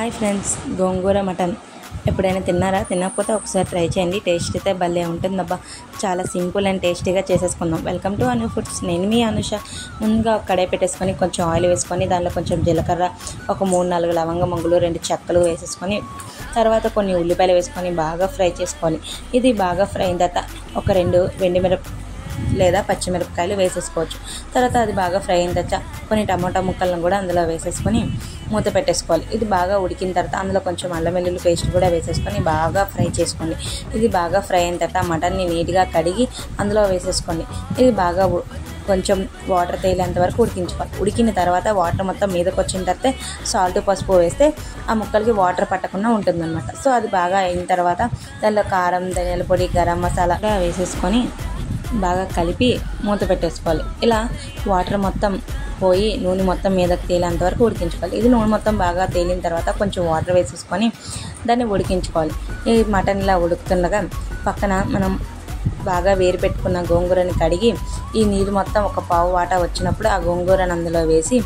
Hi friends, గోంగూర mutton ఎప్పుడైనా తిన్నారా? తినకపోతే ఒకసారి ట్రై చేయండి. టేస్ట్ అయితే భలే ఉంటుందబ్బా. చాలా సింపుల్ అండ్ టేస్టీగా చేసేసుకుందాం. Welcome to Anu foods. నేను మీ అనుష. ముందుగా ఒక కడాయి పెట్టేసుకొని కొంచెం ఆయిల్ వేసుకొని దానిలో కొంచెం జీలకర్ర, ఒక 3-4 లవంగ మొగ్గలు, 2 చెక్కలు వేసేసుకొని తర్వాత కొన్ని ఉల్లిపాయలు వేసుకొని బాగా ఫ్రై చేసుకోవాలి. ఇది బాగా ఫ్రై అయిన తర్వాత ఒక 2 లేదా పచ్చిమిరపకాయలు వేసేసుకోవచ్చు. తర్వాత అది బాగా ఫ్రై అయిన తర్వాత కొన్ని టమాటా ముక్కలను కూడా అందులో వేసేసుకొని మూత పెట్టేసుకోవాలి. ఇది బాగా ఉడికిన తర్వాత అందులో కొంచెం అల్లం వెల్లుల్లి పేస్ట్ కూడా వేసేసుకొని బాగా ఫ్రై చేసుకోండి. ఇది బాగా ఫ్రై అయిన తర్వాత మటన్ని నీట్గా కడిగి అందులో వేసేసుకోండి. ఇది బాగా కొంచెం వాటర్ తేలేంత వరకు ఉడికించుకోవాలి. ఉడికిన తర్వాత వాటర్ మొత్తం మీదకి వచ్చిన తర్వాత సాల్ట్, పసుపు వేస్తే ఆ ముక్కలకి వాటర్ పట్టకుండా ఉంటుందన్నమాట. సో అది బాగా అయిన తర్వాత దానిలో కారం, ధనియాల పొడి, గరం మసాలా వేసేసుకొని బాగా కలిపి మూత పెట్టేసుకోవాలి. ఇలా వాటర్ మొత్తం పోయి నూనె మొత్తం మీదకి తేలేంత వరకు ఉడికించుకోవాలి. ఇది నూనె మొత్తం బాగా తేలిన తర్వాత కొంచెం వాటర్ వేసేసుకొని దాన్ని ఉడికించుకోవాలి. ఈ మటన్ ఇలా ఉడుకుతుండగా పక్కన మనం బాగా వేరు పెట్టుకున్న గోంగూరని కడిగి ఈ నీరు మొత్తం ఒక పావు వాటా వచ్చినప్పుడు ఆ గోంగూరను అందులో వేసి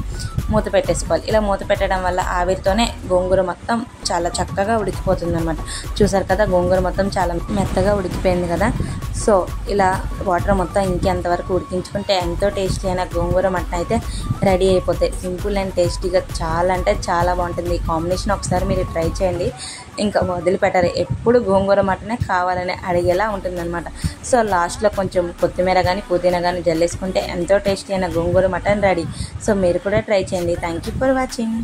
మూత పెట్టేసుకోవాలి. ఇలా మూత పెట్టడం వల్ల ఆవిరితోనే గోంగూర మొత్తం చాలా చక్కగా ఉడికిపోతుంది అనమాట. చూసారు కదా, గోంగూర మొత్తం చాలా మెత్తగా ఉడికిపోయింది కదా. సో ఇలా వాటర్ మొత్తం ఇంకెంతవరకు ఉడికించుకుంటే ఎంతో టేస్టీ అయిన గోంగూర మటన్ అయితే రెడీ అయిపోతాయి. సింపుల్ అండ్ టేస్టీగా చాలా అంటే చాలా బాగుంటుంది. ఈ కాంబినేషన్ ఒకసారి మీరు ట్రై చేయండి, ఇంకా వదిలిపెట్టారు. ఎప్పుడు గోంగూర మటనే కావాలని అడిగేలా ఉంటుందన్నమాట. సో లాస్ట్లో కొంచెం కొత్తిమీర కానీ పుదీనా కానీ జల్లేసుకుంటే ఎంతో టేస్టీ అయిన గోంగూర మటన్ రెడీ. సో మీరు కూడా ట్రై చేయండి. Thank you for watching.